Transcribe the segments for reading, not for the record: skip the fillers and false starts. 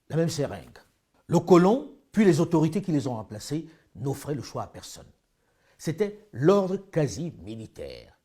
la même seringue. Le colon, puis les autorités qui les ont remplacés, n'offraient le choix à personne. C'était l'ordre quasi militaire.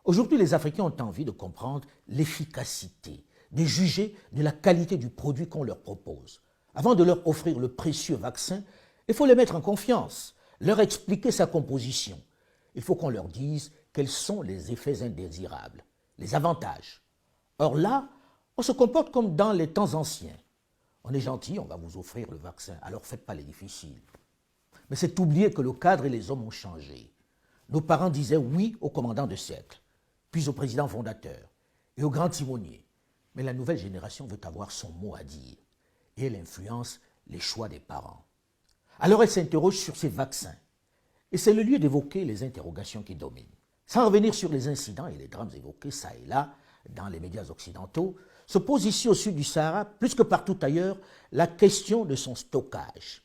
Aujourd'hui, les Africains ont envie de comprendre l'efficacité, de juger de la qualité du produit qu'on leur propose. Avant de leur offrir le précieux vaccin, il faut les mettre en confiance, leur expliquer sa composition. Il faut qu'on leur dise quels sont les effets indésirables, les avantages. Or là, on se comporte comme dans les temps anciens. On est gentil, on va vous offrir le vaccin, alors faites pas les difficiles. Mais c'est oublier que le cadre et les hommes ont changé. Nos parents disaient oui au commandant de cercle, puis au président fondateur et au grand timonier. Mais la nouvelle génération veut avoir son mot à dire et elle influence les choix des parents. Alors elle s'interroge sur ces vaccins. Et c'est le lieu d'évoquer les interrogations qui dominent. Sans revenir sur les incidents et les drames évoqués ça et là dans les médias occidentaux, se pose ici au sud du Sahara, plus que partout ailleurs, la question de son stockage.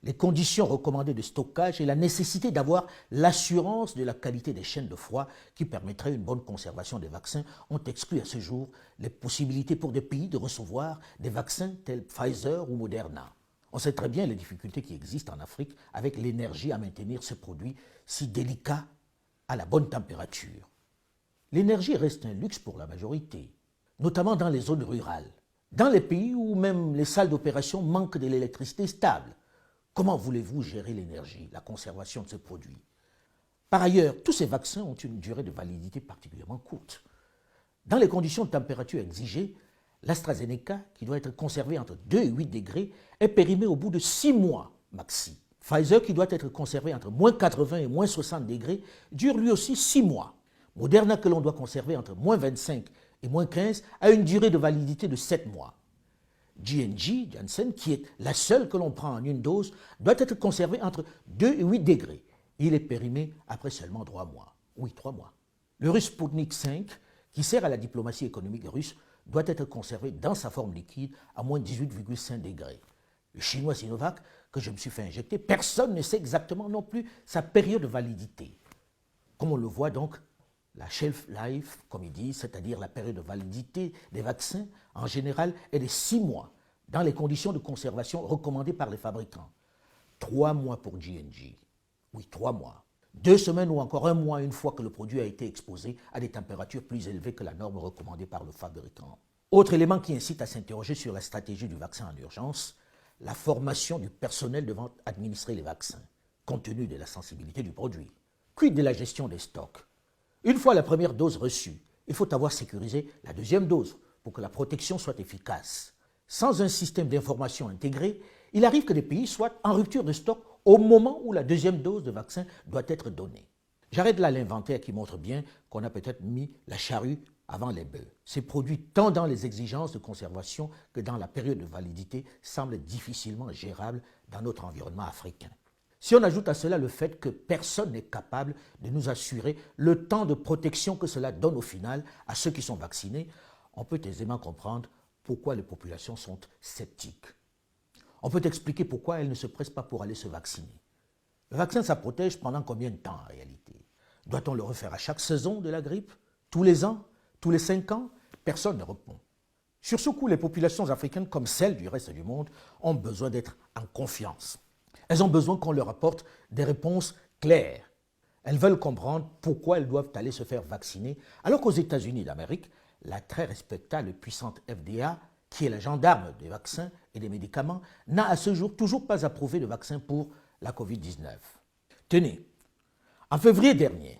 Les conditions recommandées de stockage et la nécessité d'avoir l'assurance de la qualité des chaînes de froid qui permettrait une bonne conservation des vaccins ont exclu à ce jour les possibilités pour des pays de recevoir des vaccins tels Pfizer ou Moderna. On sait très bien les difficultés qui existent en Afrique avec l'énergie à maintenir ces produits si délicats à la bonne température. L'énergie reste un luxe pour la majorité, notamment dans les zones rurales, dans les pays où même les salles d'opération manquent de l'électricité stable. Comment voulez-vous gérer l'énergie, la conservation de ces produits? Par ailleurs, tous ces vaccins ont une durée de validité particulièrement courte. Dans les conditions de température exigées, l'AstraZeneca, qui doit être conservé entre 2 et 8 degrés, est périmé au bout de 6 mois maxi. Pfizer, qui doit être conservé entre moins 80 et moins 60 degrés, dure lui aussi 6 mois. Moderna, que l'on doit conserver entre moins 25 et moins 15, a une durée de validité de 7 mois. Janssen, qui est la seule que l'on prend en une dose, doit être conservé entre 2 et 8 degrés. Il est périmé après seulement 3 mois. Oui, 3 mois. Le russe Sputnik 5, qui sert à la diplomatie économique russe, doit être conservé dans sa forme liquide à moins 18,5 degrés. Le chinois Sinovac, que je me suis fait injecter, personne ne sait exactement non plus sa période de validité. Comme on le voit donc, la shelf life, comme ils disent, c'est-à-dire la période de validité des vaccins, en général, est de 6 mois, dans les conditions de conservation recommandées par les fabricants. 3 mois pour J&J. Oui, 3 mois. 2 semaines ou encore 1 mois une fois que le produit a été exposé à des températures plus élevées que la norme recommandée par le fabricant. Autre élément qui incite à s'interroger sur la stratégie du vaccin en urgence, la formation du personnel devant administrer les vaccins, compte tenu de la sensibilité du produit. Quid de la gestion des stocks? Une fois la première dose reçue, il faut avoir sécurisé la deuxième dose pour que la protection soit efficace. Sans un système d'information intégré, il arrive que des pays soient en rupture de stock au moment où la deuxième dose de vaccin doit être donnée. J'arrête là l'inventaire qui montre bien qu'on a peut-être mis la charrue avant les bœufs. Ces produits, tant dans les exigences de conservation que dans la période de validité, semblent difficilement gérables dans notre environnement africain. Si on ajoute à cela le fait que personne n'est capable de nous assurer le temps de protection que cela donne au final à ceux qui sont vaccinés, on peut aisément comprendre pourquoi les populations sont sceptiques. On peut expliquer pourquoi elles ne se pressent pas pour aller se vacciner. Le vaccin, ça protège pendant combien de temps en réalité? Doit-on le refaire à chaque saison de la grippe? Tous les ans? Tous les 5 ans? Personne ne répond. Sur ce coup, les populations africaines, comme celles du reste du monde, ont besoin d'être en confiance. Elles ont besoin qu'on leur apporte des réponses claires. Elles veulent comprendre pourquoi elles doivent aller se faire vacciner, alors qu'aux États-Unis d'Amérique, la très respectable et puissante FDA, qui est la gendarme des vaccins et des médicaments, n'a à ce jour toujours pas approuvé de vaccin pour la Covid-19. Tenez, en février dernier,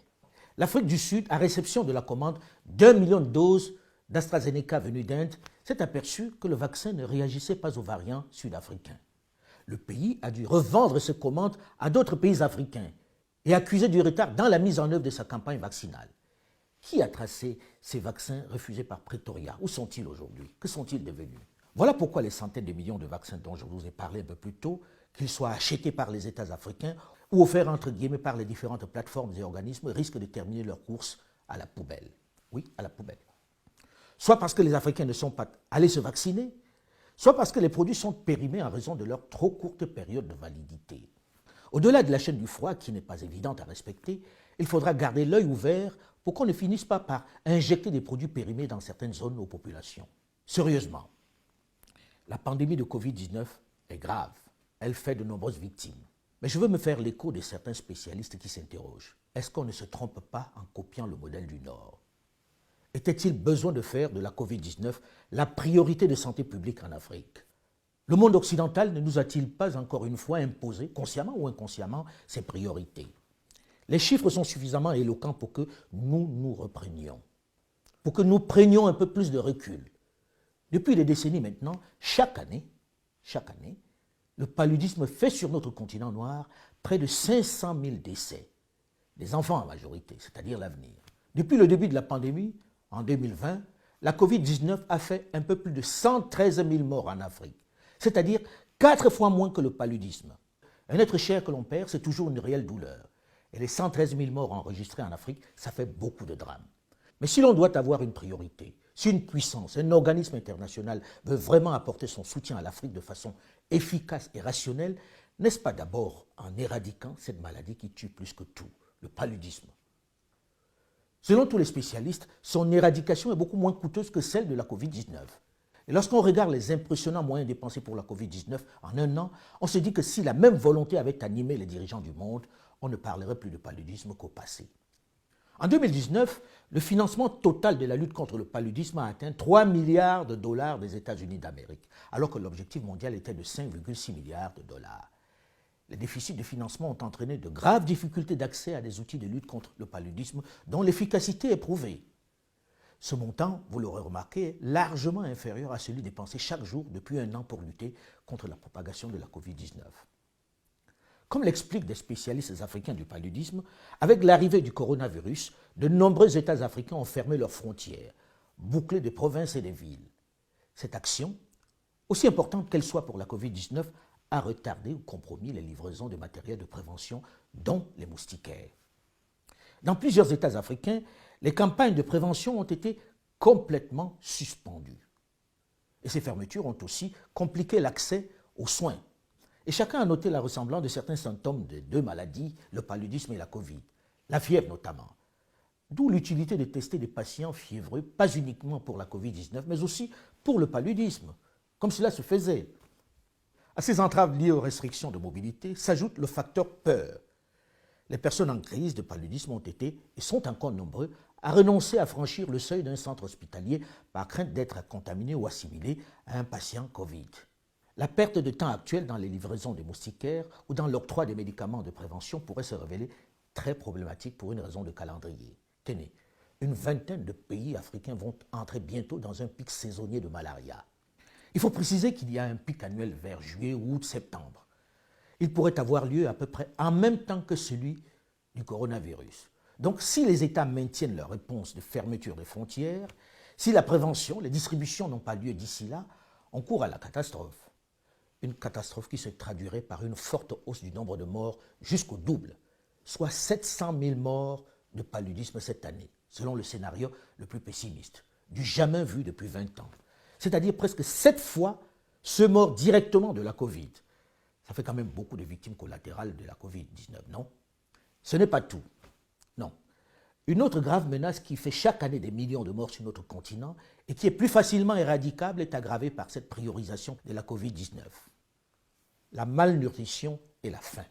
l'Afrique du Sud, à réception de la commande d'1 million de doses d'AstraZeneca venues d'Inde, s'est aperçu que le vaccin ne réagissait pas aux variants sud-africains. Le pays a dû revendre ses commandes à d'autres pays africains et accuser du retard dans la mise en œuvre de sa campagne vaccinale. Qui a tracé ces vaccins refusés par Pretoria? Où sont-ils aujourd'hui? Que sont-ils devenus? Voilà pourquoi les centaines de millions de vaccins dont je vous ai parlé un peu plus tôt, qu'ils soient achetés par les États africains ou offerts entre guillemets par les différentes plateformes et organismes, risquent de terminer leur course à la poubelle. Oui, à la poubelle. Soit parce que les Africains ne sont pas allés se vacciner, soit parce que les produits sont périmés en raison de leur trop courte période de validité. Au-delà de la chaîne du froid, qui n'est pas évidente à respecter, il faudra garder l'œil ouvert pour qu'on ne finisse pas par injecter des produits périmés dans certaines zones aux populations. Sérieusement, La pandémie de Covid-19 est grave. Elle fait de nombreuses victimes. Mais je veux me faire l'écho de certains spécialistes qui s'interrogent. Est-ce qu'on ne se trompe pas en copiant le modèle du Nord? Était-il besoin de faire de la Covid-19 la priorité de santé publique en Afrique? Le monde occidental ne nous a-t-il pas encore une fois imposé, consciemment ou inconsciemment, ses priorités? Les chiffres sont suffisamment éloquents pour que nous nous reprenions, pour que nous prenions un peu plus de recul. Depuis des décennies maintenant, chaque année, le paludisme fait sur notre continent noir près de 500 000 décès, des enfants en majorité, c'est-à-dire l'avenir. Depuis le début de la pandémie, en 2020, la Covid-19 a fait un peu plus de 113 000 morts en Afrique, c'est-à-dire 4 fois moins que le paludisme. Un être cher que l'on perd, c'est toujours une réelle douleur. Et les 113 000 morts enregistrés en Afrique, ça fait beaucoup de drames. Mais si l'on doit avoir une priorité, si une puissance, un organisme international veut vraiment apporter son soutien à l'Afrique de façon efficace et rationnelle, n'est-ce pas d'abord en éradiquant cette maladie qui tue plus que tout, le paludisme? Selon tous les spécialistes, son éradication est beaucoup moins coûteuse que celle de la Covid-19. Et lorsqu'on regarde les impressionnants moyens dépensés pour la Covid-19 en un an, on se dit que si la même volonté avait animé les dirigeants du monde, on ne parlerait plus de paludisme qu'au passé. En 2019, le financement total de la lutte contre le paludisme a atteint 3 milliards de dollars des États-Unis d'Amérique, alors que l'objectif mondial était de 5,6 milliards de dollars. Les déficits de financement ont entraîné de graves difficultés d'accès à des outils de lutte contre le paludisme dont l'efficacité est prouvée. Ce montant, vous l'aurez remarqué, est largement inférieur à celui dépensé chaque jour depuis un an pour lutter contre la propagation de la Covid-19. Comme l'expliquent des spécialistes africains du paludisme, avec l'arrivée du coronavirus, de nombreux États africains ont fermé leurs frontières, bouclé des provinces et des villes. Cette action, aussi importante qu'elle soit pour la Covid-19, a retardé ou compromis les livraisons de matériel de prévention, dont les moustiquaires. Dans plusieurs États africains, les campagnes de prévention ont été complètement suspendues. Et ces fermetures ont aussi compliqué l'accès aux soins. Et chacun a noté la ressemblance de certains symptômes de deux maladies, le paludisme et la Covid, la fièvre notamment. D'où l'utilité de tester des patients fiévreux, pas uniquement pour la Covid-19, mais aussi pour le paludisme, comme cela se faisait. À ces entraves liées aux restrictions de mobilité s'ajoute le facteur peur. Les personnes en crise de paludisme ont été, et sont encore nombreux, à renoncer à franchir le seuil d'un centre hospitalier par crainte d'être contaminé ou assimilé à un patient Covid. La perte de temps actuelle dans les livraisons des moustiquaires ou dans l'octroi des médicaments de prévention pourrait se révéler très problématique pour une raison de calendrier. Tenez, une vingtaine de pays africains vont entrer bientôt dans un pic saisonnier de malaria. Il faut préciser qu'il y a un pic annuel vers juillet, août, septembre. Il pourrait avoir lieu à peu près en même temps que celui du coronavirus. Donc si les États maintiennent leur réponse de fermeture des frontières, si la prévention, les distributions n'ont pas lieu d'ici là, on court à la catastrophe. Une catastrophe qui se traduirait par une forte hausse du nombre de morts jusqu'au double, soit 700 000 morts de paludisme cette année, selon le scénario le plus pessimiste, du jamais vu depuis 20 ans. C'est-à-dire presque 7 fois ceux morts directement de la Covid. Ça fait quand même beaucoup de victimes collatérales de la Covid-19, non? Ce n'est pas tout. Non. Une autre grave menace qui fait chaque année des millions de morts sur notre continent et qui est plus facilement éradicable est aggravée par cette priorisation de la Covid-19. La malnutrition et la faim.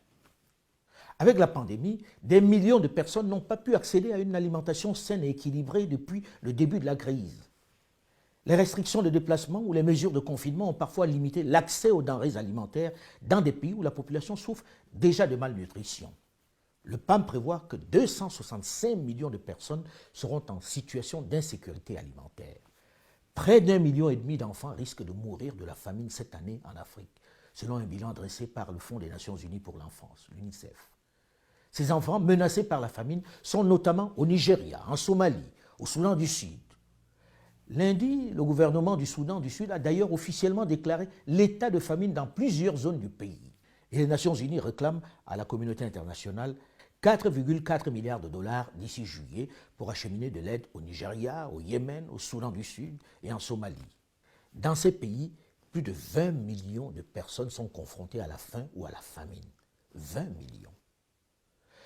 Avec la pandémie, des millions de personnes n'ont pas pu accéder à une alimentation saine et équilibrée depuis le début de la crise. Les restrictions de déplacement ou les mesures de confinement ont parfois limité l'accès aux denrées alimentaires dans des pays où la population souffre déjà de malnutrition. Le PAM prévoit que 265 millions de personnes seront en situation d'insécurité alimentaire. Près d'1,5 million d'enfants risquent de mourir de la famine cette année en Afrique, selon un bilan dressé par le Fonds des Nations Unies pour l'enfance, l'UNICEF. Ces enfants menacés par la famine sont notamment au Nigeria, en Somalie, au Soudan du Sud. Lundi, le gouvernement du Soudan du Sud a d'ailleurs officiellement déclaré l'état de famine dans plusieurs zones du pays. Et les Nations Unies réclament à la communauté internationale 4,4 milliards de dollars d'ici juillet pour acheminer de l'aide au Nigeria, au Yémen, au Soudan du Sud et en Somalie. Dans ces pays, plus de 20 millions de personnes sont confrontées à la faim ou à la famine. 20 millions.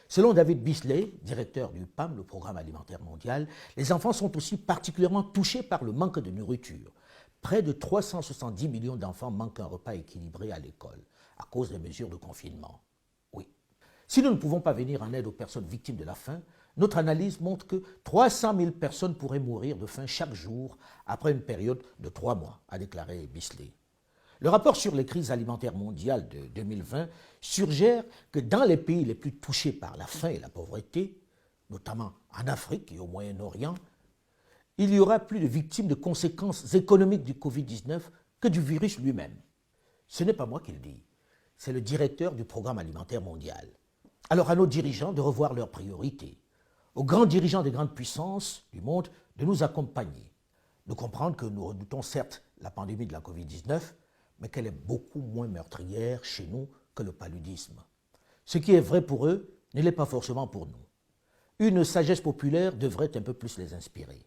Selon David Beasley, directeur du PAM, le Programme alimentaire mondial, les enfants sont aussi particulièrement touchés par le manque de nourriture. près de 370 millions d'enfants manquent un repas équilibré à l'école à cause des mesures de confinement. Oui. Si nous ne pouvons pas venir en aide aux personnes victimes de la faim, notre analyse montre que 300 000 personnes pourraient mourir de faim chaque jour après une période de 3 mois, a déclaré Bisley. Le rapport sur les crises alimentaires mondiales de 2020 suggère que dans les pays les plus touchés par la faim et la pauvreté, notamment en Afrique et au Moyen-Orient, il y aura plus de victimes de conséquences économiques du Covid-19 que du virus lui-même. Ce n'est pas moi qui le dis, c'est le directeur du Programme alimentaire mondial. Alors à nos dirigeants de revoir leurs priorités, aux grands dirigeants des grandes puissances du monde de nous accompagner, de comprendre que nous redoutons certes la pandémie de la Covid-19, mais qu'elle est beaucoup moins meurtrière chez nous que le paludisme. Ce qui est vrai pour eux ne l'est pas forcément pour nous. Une sagesse populaire devrait un peu plus les inspirer.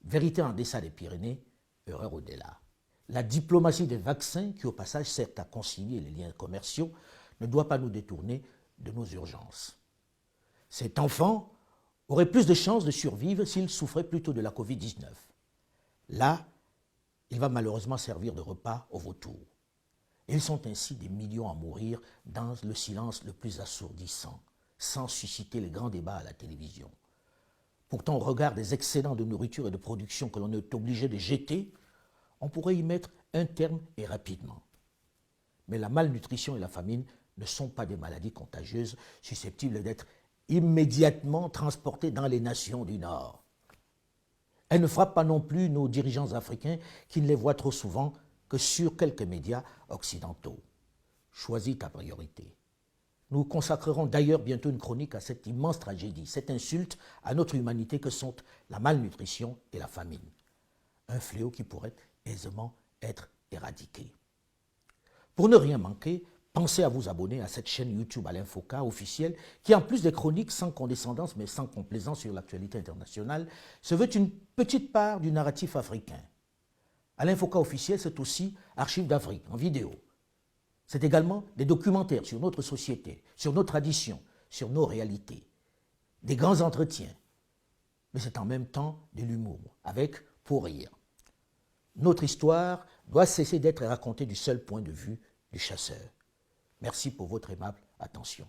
Vérité en deçà des Pyrénées, erreur au-delà. La diplomatie des vaccins, qui au passage sert à concilier les liens commerciaux, ne doit pas nous détourner de nos urgences. Cet enfant aurait plus de chances de survivre s'il souffrait plutôt de la Covid-19. Là, il va malheureusement servir de repas aux vautours. Ils sont ainsi des millions à mourir dans le silence le plus assourdissant, sans susciter les grands débats à la télévision. Pourtant, au regard des excédents de nourriture et de production que l'on est obligé de jeter, on pourrait y mettre un terme et rapidement. Mais la malnutrition et la famine ne sont pas des maladies contagieuses susceptibles d'être immédiatement transportées dans les nations du Nord. Elle ne frappe pas non plus nos dirigeants africains qui ne les voient trop souvent que sur quelques médias occidentaux. Choisis ta priorité. Nous consacrerons d'ailleurs bientôt une chronique à cette immense tragédie, cette insulte à notre humanité que sont la malnutrition et la famine. Un fléau qui pourrait aisément être éradiqué. Pour ne rien manquer, pensez à vous abonner à cette chaîne YouTube Alain Foka officielle qui, en plus des chroniques sans condescendance mais sans complaisance sur l'actualité internationale, se veut une petite part du narratif africain. Alain Foka officiel, c'est aussi Archives d'Afrique en vidéo. C'est également des documentaires sur notre société, sur nos traditions, sur nos réalités. Des grands entretiens. Mais c'est en même temps de l'humour, avec pour rire. Notre histoire doit cesser d'être racontée du seul point de vue du chasseur. Merci pour votre aimable attention.